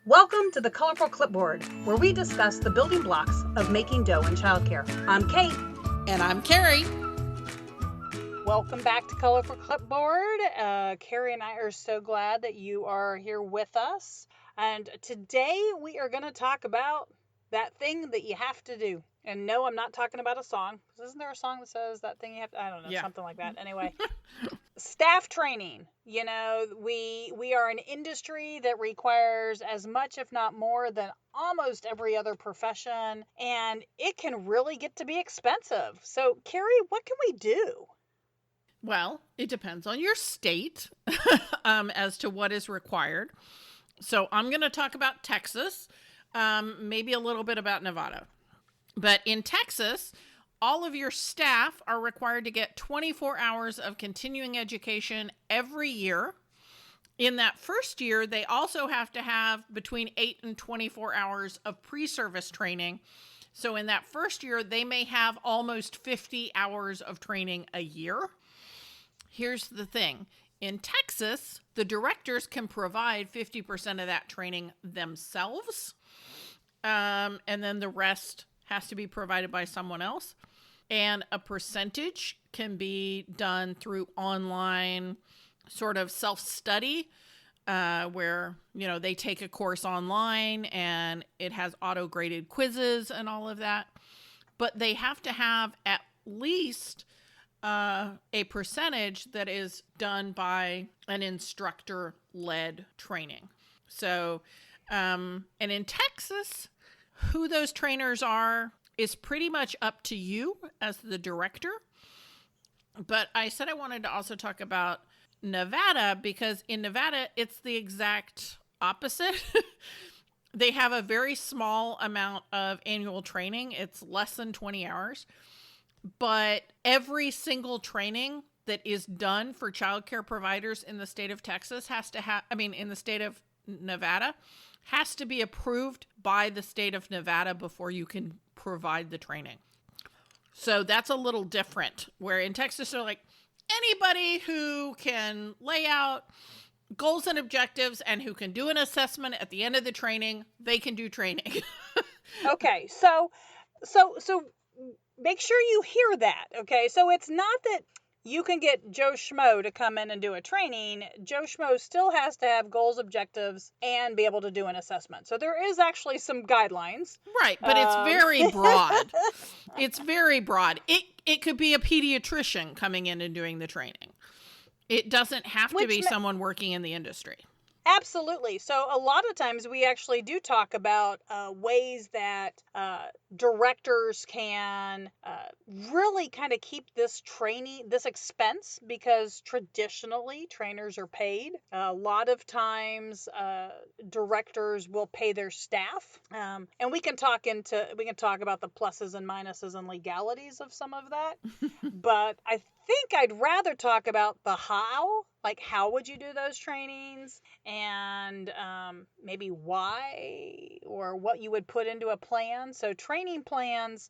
Welcome to the Colorful Clipboard, where we discuss the building blocks of making dough in childcare. I'm Kate. And I'm Carrie. Welcome back to Colorful Clipboard. Carrie and I are so glad that you are here with us. And today we are going to talk about that thing that you have to do. And no, I'm not talking about a song. Isn't there a song that says that thing you have to, I don't know, something like that. Anyway, staff training. You know, we are an industry that requires as much, if not more, than almost every other profession. And it can really get to be expensive. So, Carrie, what can we do? Well, it depends on your state as to what is required. So I'm going to talk about Texas, maybe a little bit about Nevada. But in Texas, all of your staff are required to get 24 hours of continuing education every year. In that first year, they also have to have between 8 and 24 hours of pre-service training. So in that first year, they may have almost 50 hours of training a year. Here's the thing. In Texas, the directors can provide 50% of that training themselves. And then the rest has to be provided by someone else. And a percentage can be done through online sort of self-study, where, you know, they take a course online and it has auto-graded quizzes and all of that. But they have to have at least a percentage that is done by an instructor-led training. So, and in Texas, who those trainers are is pretty much up to you as the director. But I said I wanted to also talk about Nevada because in Nevada, it's the exact opposite. They have a very small amount of annual training. It's less than 20 hours. But every single training that is done for childcare providers in the state of Texas has to have, in the state of Nevada, has to be approved by the state of Nevada before you can provide the training. So that's a little different, where in Texas, they're like, anybody who can lay out goals and objectives and who can do an assessment at the end of the training, they can do training. Okay, so make sure you hear that, okay? So it's not that you can get Joe Schmo to come in and do a training. Joe Schmo still has to have goals, objectives, and be able to do an assessment. So there is actually some guidelines. Right, but it's very broad. It's very broad. It could be a pediatrician coming in and doing the training. It doesn't have to be someone working in the industry. Absolutely. So a lot of times we actually do talk about ways that directors can really kind of keep this expense, because traditionally trainers are paid. A lot of times directors will pay their staff, and we can talk about the pluses and minuses and legalities of some of that. But I think I'd rather talk about the how. Like, how would you do those trainings, and maybe why, or what you would put into a plan. So training plans,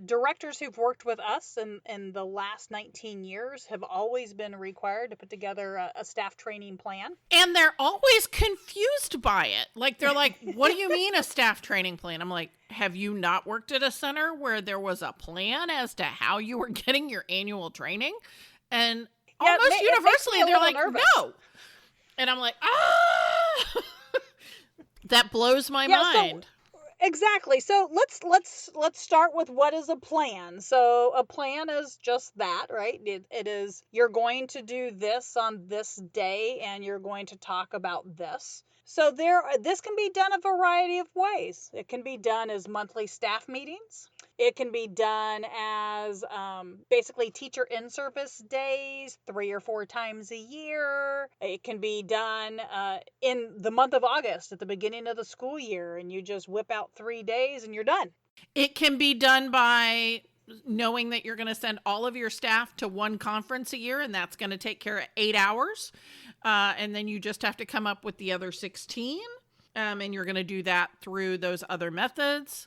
directors who've worked with us in the last 19 years have always been required to put together a staff training plan. And they're always confused by it. Like, they're like, what do you mean a staff training plan? I'm like, have you not worked at a center where there was a plan as to how you were getting your annual training? And almost universally, they're like, nervous. No. And I'm like, that blows my mind. So, exactly. So let's start with what is a plan. So a plan is just that, right? It is, you're going to do this on this day, and you're going to talk about this. So this can be done a variety of ways. It can be done as monthly staff meetings. It can be done as basically teacher in-service days 3 or 4 times a year. It can be done in the month of August at the beginning of the school year, and you just whip out 3 days and you're done. It can be done by knowing that you're going to send all of your staff to one conference a year, and that's going to take care of 8 hours. And then you just have to come up with the other 16. And you're going to do that through those other methods.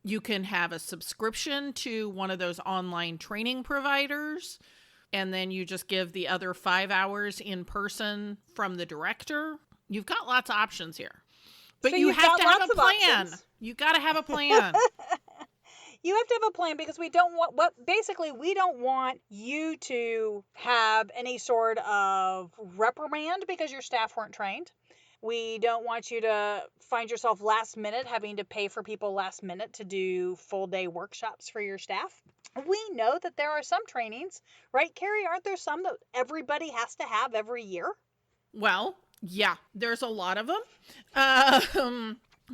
You can have a subscription to one of those online training providers, and then you just give the other 5 hours in person from the director. You've got lots of options here. But So you you've have got to have lots a of plan. options. You got to have a plan. You have to have a plan because we don't want basically we don't want you to have any sort of reprimand because your staff weren't trained. We don't want you to find yourself last minute having to pay for people last minute to do full day workshops for your staff. We know that there are some trainings, right, Carrie? Aren't there some that everybody has to have every year? Well, yeah, there's a lot of them.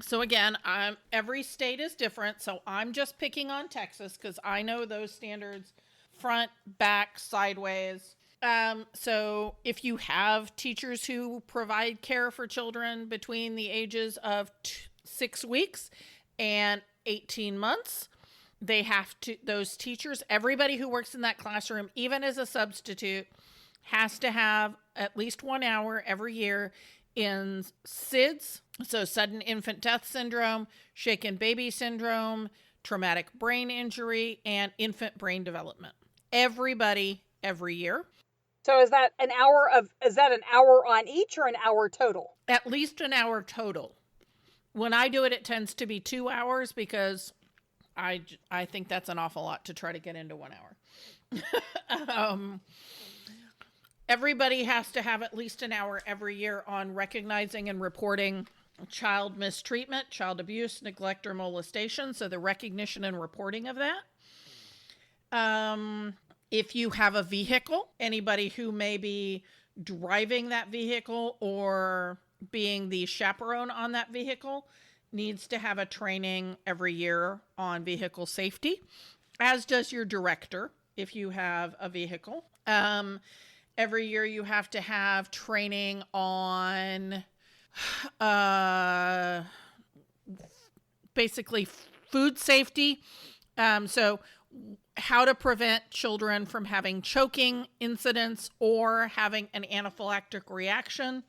So again, every state is different. So I'm just picking on Texas because I know those standards front, back, sideways. So if you have teachers who provide care for children between the ages of 6 weeks and 18 months, they have to, those teachers, everybody who works in that classroom, even as a substitute, has to have at least 1 hour every year in SIDS, so sudden infant death syndrome, shaken baby syndrome, traumatic brain injury, and infant brain development. Everybody every year. So is that an hour on each or an hour total? At least an hour total. When I do it, it tends to be 2 hours because I think that's an awful lot to try to get into 1 hour. Everybody has to have at least an hour every year on recognizing and reporting child mistreatment, child abuse, neglect, or molestation. So the recognition and reporting of that. If you have a vehicle, anybody who may be driving that vehicle or being the chaperone on that vehicle needs to have a training every year on vehicle safety, as does your director if you have a vehicle. Every year you have to have training on basically food safety. So how to prevent children from having choking incidents or having an anaphylactic reaction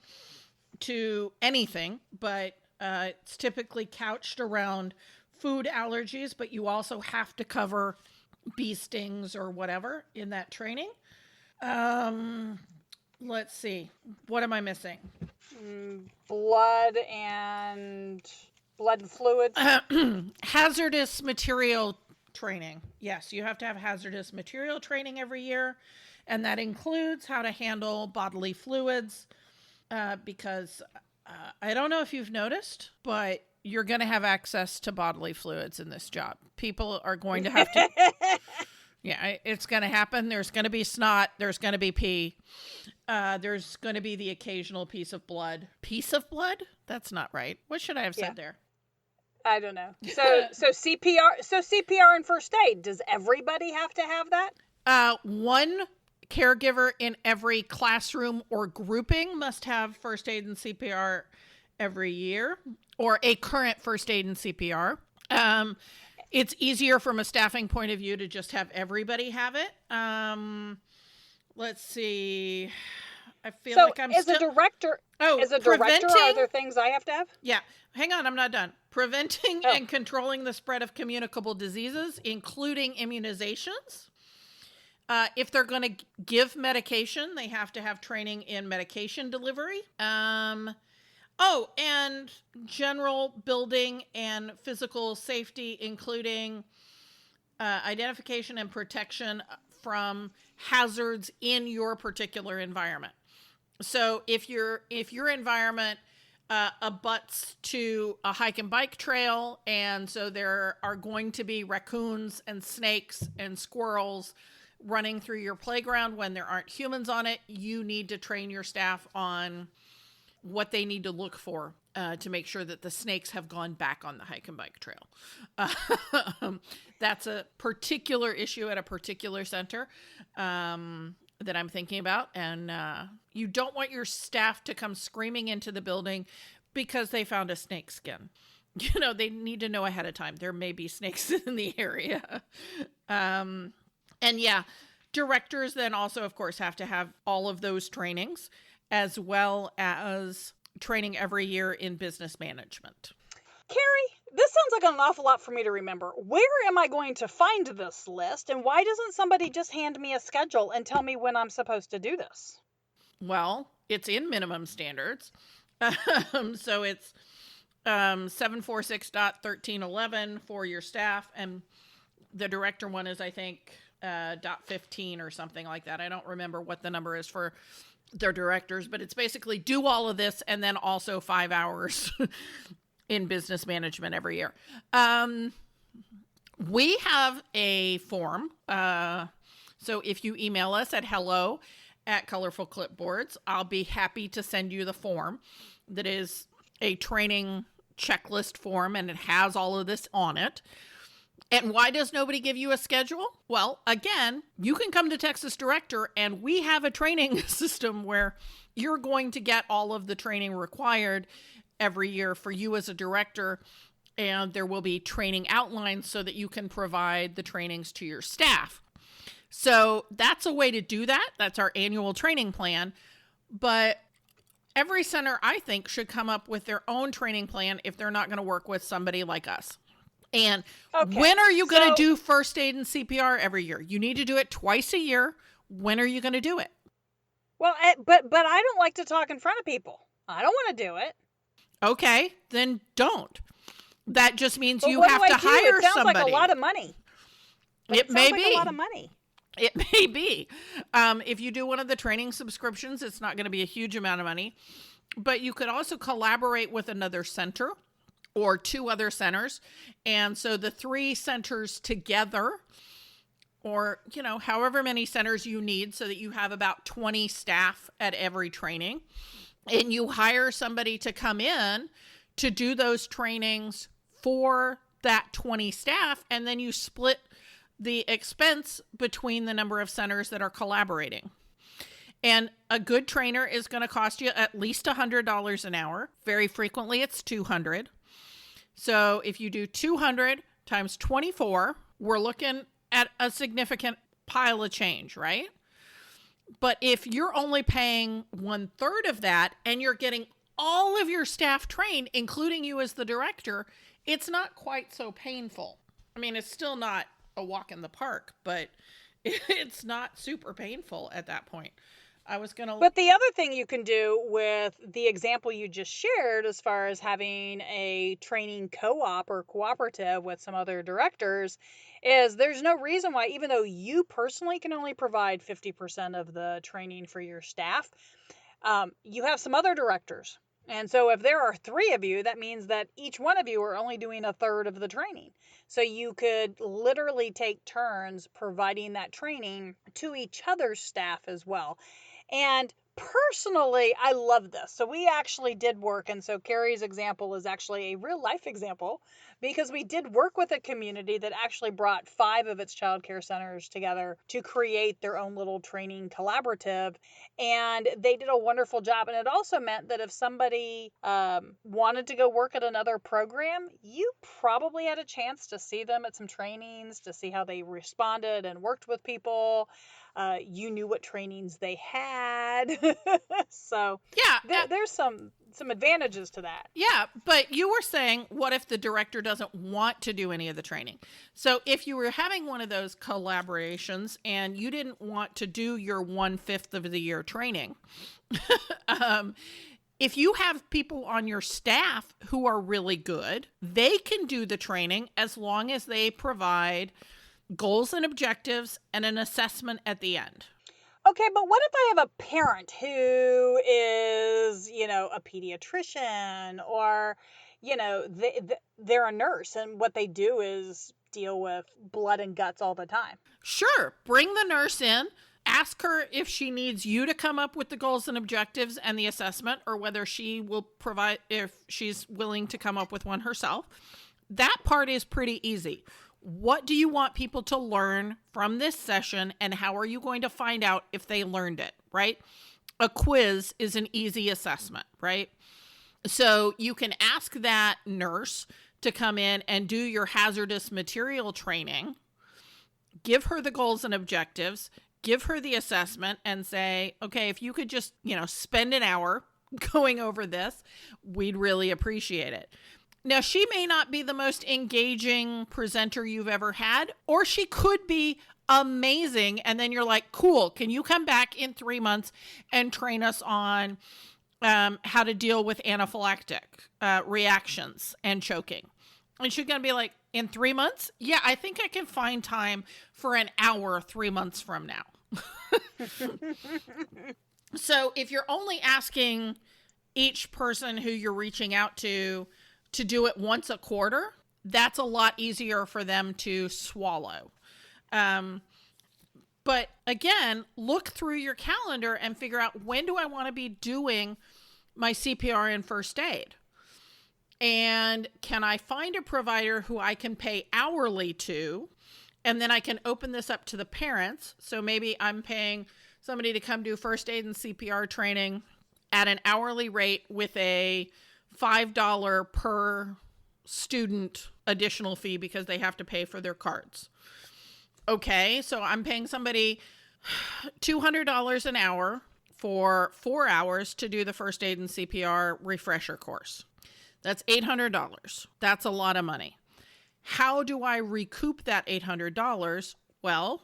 to anything, but it's typically couched around food allergies, but you also have to cover bee stings or whatever in that training. Let's see. What am I missing? Blood and fluids. Hazardous material training. Yes, you have to have hazardous material training every year. And that includes how to handle bodily fluids. Because I don't know if you've noticed, but you're going to have access to bodily fluids in this job. People are going to have to... Yeah, it's going to happen. There's going to be snot. There's going to be pee. There's going to be the occasional piece of blood. Piece of blood? That's not right. What should I have said there? I don't know. So CPR. So CPR and first aid. Does everybody have to have that? One caregiver in every classroom or grouping must have first aid and CPR every year, or a current first aid and CPR. It's easier from a staffing point of view to just have everybody have it. Let's see. I feel like I'm as a director. As a director, are there things I have to have? Yeah. Hang on, I'm not done. Preventing and controlling the spread of communicable diseases, including immunizations. If they're going to give medication, they have to have training in medication delivery. And general building and physical safety, including identification and protection from hazards in your particular environment. So if your environment abuts to a hike and bike trail, and so there are going to be raccoons and snakes and squirrels running through your playground when there aren't humans on it, you need to train your staff on what they need to look for to make sure that the snakes have gone back on the hike and bike trail. That's a particular issue at a particular center that I'm thinking about. And you don't want your staff to come screaming into the building because they found a snake skin. You know, they need to know ahead of time. There may be snakes in the area. And yeah, directors then also, of course, have to have all of those trainings, as well as training every year in business management. Carrie, this sounds like an awful lot for me to remember. Where am I going to find this list, and why doesn't somebody just hand me a schedule and tell me when I'm supposed to do this? Well, it's in minimum standards. So it's 746.1311 for your staff, and the director one is, I think, .15 or something like that. I don't remember what the number is for their directors, but it's basically do all of this and then also 5 hours in business management every year. We have a form. So if you email us at hello@Colorful Clipboards, I'll be happy to send you the form that is a training checklist form, and it has all of this on it. And why does nobody give you a schedule? Well, again, you can come to Texas Director, and we have a training system where you're going to get all of the training required every year for you as a director, and there will be training outlines so that you can provide the trainings to your staff. So that's a way to do that. That's our annual training plan. But every center, I think, should come up with their own training plan if they're not going to work with somebody like us. And when are you going to do first aid and CPR every year? You need to do it twice a year. When are you going to do it? Well, but I don't like to talk in front of people. I don't want to do it. Okay, then don't. That just means But you what have do to I do? hire It sounds somebody. like a lot of money. It may be. A lot of money. It may be. If you do one of the training subscriptions, it's not going to be a huge amount of money. But you could also collaborate with another center or 2 other centers. And so the 3 centers together, or, however many centers you need so that you have about 20 staff at every training. And you hire somebody to come in to do those trainings for that 20 staff. And then you split the expense between the number of centers that are collaborating. And a good trainer is going to cost you at least $100 an hour. Very frequently, it's $200. So if you do 200 times 24, we're looking at a significant pile of change, right? But if you're only paying 1/3 of that and you're getting all of your staff trained, including you as the director, it's not quite so painful. I mean, it's still not a walk in the park, but it's not super painful at that point. But the other thing you can do with the example you just shared, as far as having a training co-op or cooperative with some other directors, is there's no reason why, even though you personally can only provide 50% of the training for your staff, you have some other directors. And so if there are 3 of you, that means that each one of you are only doing 1/3 of the training. So you could literally take turns providing that training to each other's staff as well. And personally, I love this. So we actually did work. And so Carrie's example is actually a real life example, because we did work with a community that actually brought 5 of its childcare centers together to create their own little training collaborative. And they did a wonderful job. And it also meant that if somebody wanted to go work at another program, you probably had a chance to see them at some trainings, to see how they responded and worked with people. You knew what trainings they had. So yeah, there's some advantages to that. Yeah, but you were saying, what if the director doesn't want to do any of the training? So if you were having one of those collaborations and you didn't want to do your 1/5 of the year training, if you have people on your staff who are really good, they can do the training as long as they provide goals and objectives and an assessment at the end. Okay, but what if I have a parent who is, a pediatrician, or, they're a nurse, and what they do is deal with blood and guts all the time? Sure. Bring the nurse in. Ask her if she needs you to come up with the goals and objectives and the assessment, or whether she will provide, if she's willing to come up with one herself. That part is pretty easy. What do you want people to learn from this session, and how are you going to find out if they learned it, right? A quiz is an easy assessment, right? So you can ask that nurse to come in and do your hazardous material training, give her the goals and objectives, give her the assessment, and say, okay, if you could just, spend an hour going over this, we'd really appreciate it. Now, she may not be the most engaging presenter you've ever had, or she could be amazing. And then you're like, cool, can you come back in 3 months and train us on how to deal with anaphylactic reactions and choking. And she's going to be like, in 3 months? Yeah, I think I can find time for an hour 3 months from now. So if you're only asking each person who you're reaching out to do it once a quarter, that's a lot easier for them to swallow. But again, look through your calendar and figure out, when do I want to be doing my CPR and first aid? And can I find a provider who I can pay hourly to? And then I can open this up to the parents. So maybe I'm paying somebody to come do first aid and CPR training at an hourly rate with a $5 per student additional fee because they have to pay for their cards. Okay, so I'm paying somebody $200 an hour for 4 hours to do the first aid and CPR refresher course. That's $800. That's a lot of money. How do I recoup that $800? Well,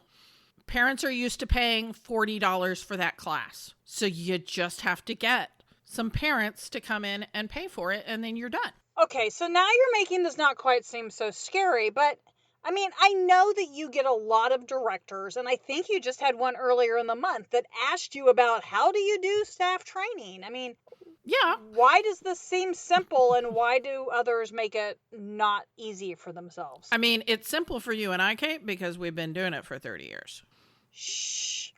parents are used to paying $40 for that class. So you just have to get some parents to come in and pay for it, and then you're done. Okay, so now you're making this not quite seem so scary, but I mean, I know that you get a lot of directors, and I think you just had one earlier in the month that asked you about, how do you do staff training? I mean, Yeah. why does this seem simple, and why do others make it not easy for themselves? I mean, it's simple for you and I, Kate, because we've been doing it for 30 years. Shh.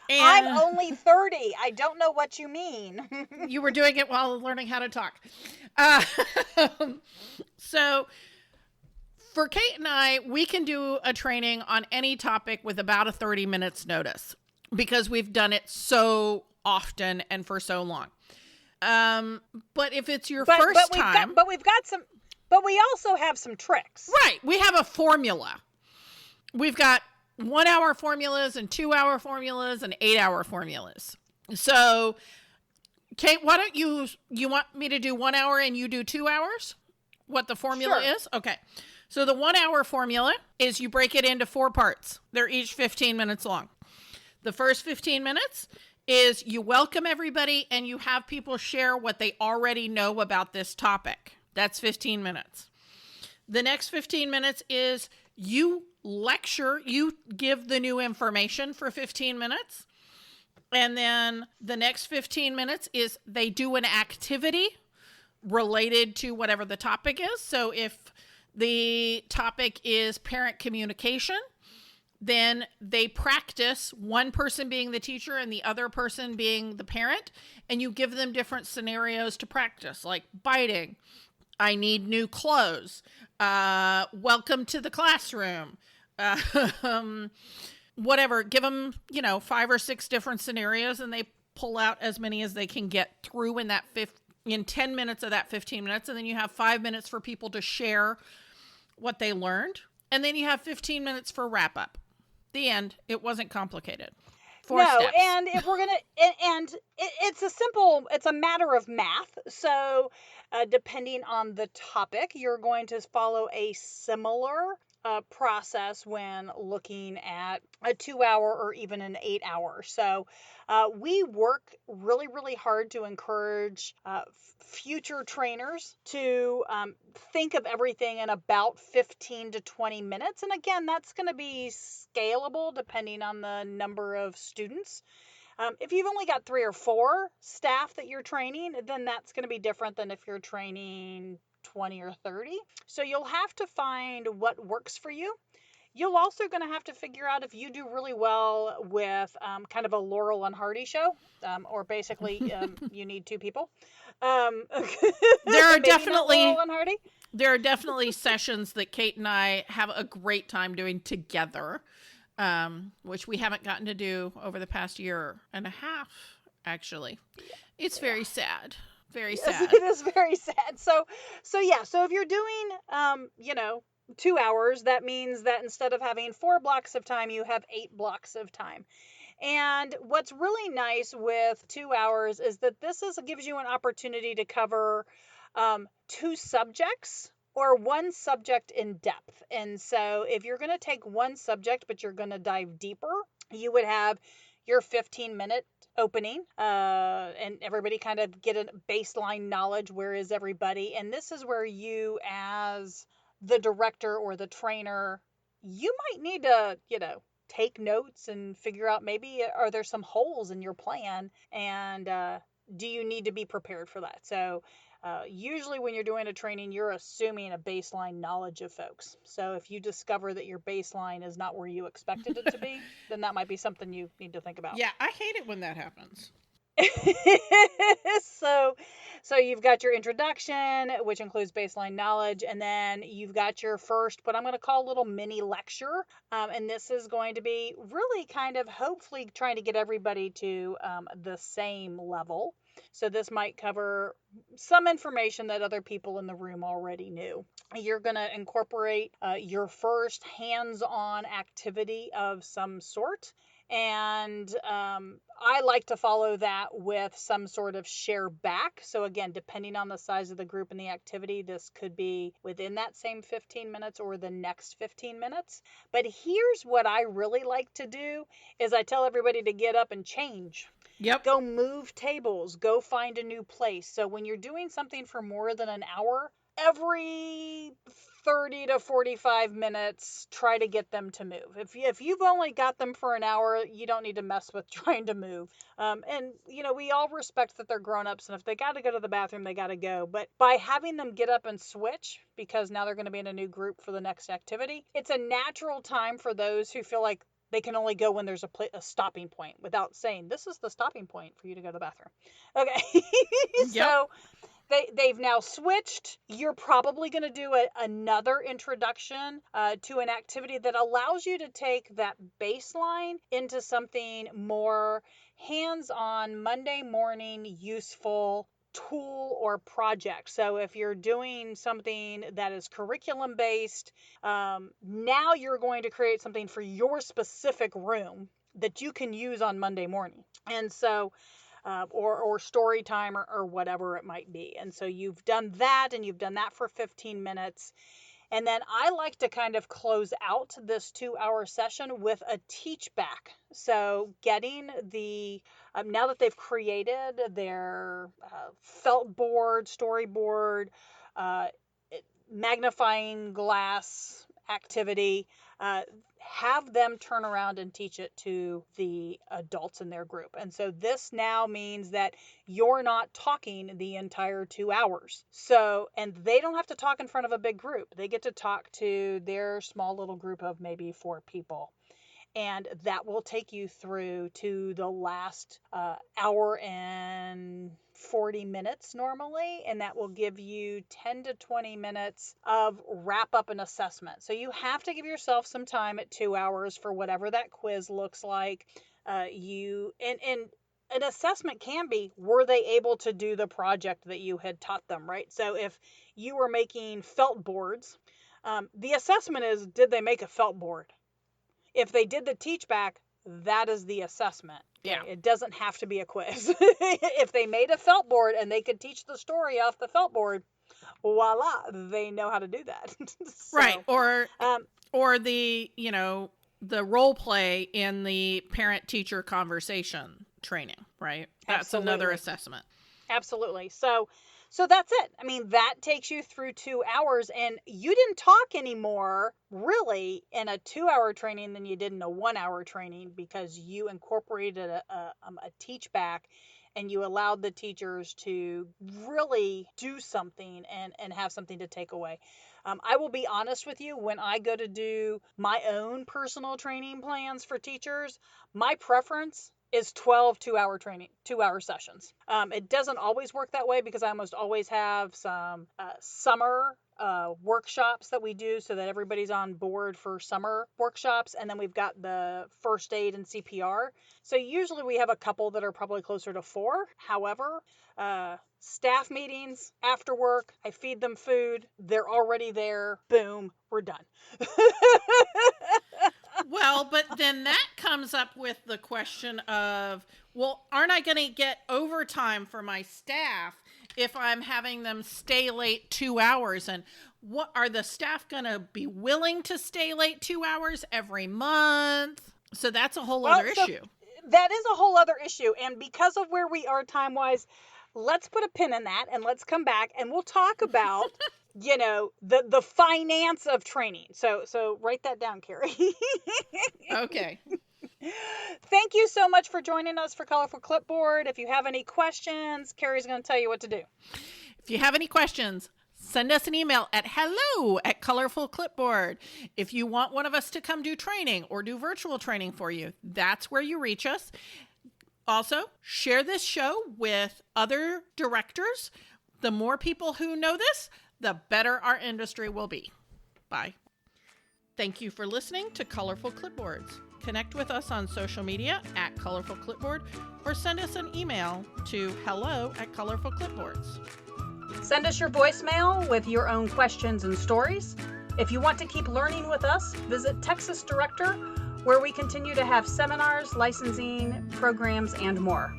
And I'm only 30. I don't know what you mean. you were doing it while learning how to talk. So for Kate and I, we can do a training on any topic with about a 30 minutes notice because we've done it so often and for so long. But if it's your first time, but we also have some tricks. Right. We have a formula. We've got 1 hour formulas and 2 hour formulas and 8 hour formulas. So, Kate, why don't you want me to do 1 hour and you do 2 hours? What the formula is? Okay. So the 1 hour formula is you break it into 4 parts. They're each 15 minutes long. The first 15 minutes is you welcome everybody and you have people share what they already know about this topic. That's 15 minutes. The next 15 minutes is you lecture, you give the new information for 15 minutes. And then the next 15 minutes is they do an activity related to whatever the topic is. So if the topic is parent communication, then they practice, one person being the teacher and the other person being the parent, and you give them different scenarios to practice, like biting, I need new clothes, welcome to the classroom, whatever. Give them, 5 or 6 different scenarios, and they pull out as many as they can get through in 10 minutes of that 15 minutes. And then you have 5 minutes for people to share what they learned. And then you have 15 minutes for wrap up. The end. It wasn't complicated. 4 steps. And if we're going to, and it's a matter of math. So depending on the topic, you're going to follow a similar process when looking at a 2 hour or even an 8 hour. So we work really, really hard to encourage future trainers to think of everything in about 15 to 20 minutes. And again, that's going to be scalable depending on the number of students. If you've only got 3 or 4 staff that you're training, then that's going to be different than if you're training 20 or 30. So you'll have to find what works for you. You'll also going to have to figure out if you do really well with kind of a Laurel and Hardy show, or basically you need 2 people. There are definitely Laurel and Hardy. There are definitely sessions that Kate and I have a great time doing together, which we haven't gotten to do over the past year and a half, actually. It's very sad. Very sad. It is very sad. So if you're doing, 2 hours, that means that instead of having 4 blocks of time, you have 8 blocks of time. And what's really nice with 2 hours is that gives you an opportunity to cover 2 subjects or 1 subject in depth. And so if you're going to take 1 subject, but you're going to dive deeper, you would have your 15-minute opening, and everybody kind of get a baseline knowledge. Where is everybody? And this is where you, as the director or the trainer, you might need to, take notes and figure out, maybe are there some holes in your plan, and do you need to be prepared for that? So usually when you're doing a training, you're assuming a baseline knowledge of folks. So if you discover that your baseline is not where you expected it to be, then that might be something you need to think about. Yeah, I hate it when that happens. so so you've got your introduction, which includes baseline knowledge, and then you've got your first, what I'm going to call, a little mini lecture. And this is going to be really kind of hopefully trying to get everybody to the same level. So this might cover some information that other people in the room already knew. You're going to incorporate your first hands-on activity of some sort. And I like to follow that with some sort of share back. So again, depending on the size of the group and the activity, this could be within that same 15 minutes or the next 15 minutes. But here's what I really like to do is I tell everybody to get up and change. Yep. Go move tables, go find a new place. So when you're doing something for more than an hour, every 30 to 45 minutes, try to get them to move. If you've only got them for an hour, you don't need to mess with trying to move. And, we all respect that they're grown-ups, and if they got to go to the bathroom, they got to go. But by having them get up and switch, because now they're going to be in a new group for the next activity, it's a natural time for those who feel like they can only go when there's a stopping point, without saying, this is the stopping point for you to go to the bathroom. Okay. Yep. So they've now switched. You're probably going to do another introduction to an activity that allows you to take that baseline into something more hands-on, Monday morning, useful tool or project. So if you're doing something that is curriculum based, now you're going to create something for your specific room that you can use on Monday morning. And so or story time, or whatever it might be. And so you've done that, and you've done that for 15 minutes. And then I like to kind of close out this 2-hour session with a teach back. So getting now that they've created their felt board, storyboard, uh, magnifying glass activity, have them turn around and teach it to the adults in their group. And so this now means that you're not talking the entire 2 hours. So, and they don't have to talk in front of a big group. They get to talk to their small little group of maybe 4 people. And that will take you through to the last hour and 40 minutes normally, and that will give you 10 to 20 minutes of wrap up and assessment. So you have to give yourself some time at 2 hours for whatever that quiz looks like. And an assessment can be, were they able to do the project that you had taught them, right? So if you were making felt boards, the assessment is, did they make a felt board? If they did the teach back, that is the assessment. Yeah. It doesn't have to be a quiz. If they made a felt board and they could teach the story off the felt board, voila, they know how to do that. So, right. Or the, the role play in the parent teacher conversation training, right? That's absolutely. Another assessment. Absolutely. So that's it. I mean, that takes you through 2 hours, and you didn't talk anymore really in a 2-hour training than you did in a 1-hour training, because you incorporated a teach back, and you allowed the teachers to really do something and have something to take away. I will be honest with you, when I go to do my own personal training plans for teachers, my preference is 12 2-hour sessions. It doesn't always work that way, because I almost always have some summer workshops that we do so that everybody's on board for summer workshops. And then we've got the first aid and CPR. So usually we have a couple that are probably closer to 4. However, staff meetings after work, I feed them food. They're already there. Boom, we're done. Well, but then that comes up with the question of, well, aren't I going to get overtime for my staff if I'm having them stay late 2 hours? And what are the staff going to be willing to stay late 2 hours every month? So that's a whole other issue. that is a whole other issue. And because of where we are time wise, let's put a pin in that and let's come back and we'll talk about, the finance of training. So write that down, Carrie. Okay. Thank you so much for joining us for Colorful Clipboard. If you have any questions, Carrie's going to tell you what to do. If you have any questions, send us an email at hello@colorfulclipboard. If you want one of us to come do training or do virtual training for you, that's where you reach us. Also, share this show with other directors. The more people who know this, the better our industry will be. Bye. Thank you for listening to Colorful Clipboards. Connect with us on social media at Colorful Clipboard or send us an email to hello@colorfulclipboards. Send us your voicemail with your own questions and stories. If you want to keep learning with us, visit Texas Director, where we continue to have seminars, licensing, programs, and more.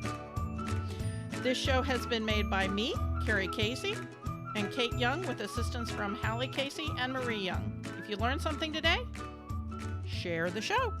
This show has been made by me, Carrie Casey, and Kate Young with assistance from Hallie Casey and Marie Young. If you learned something today, share the show.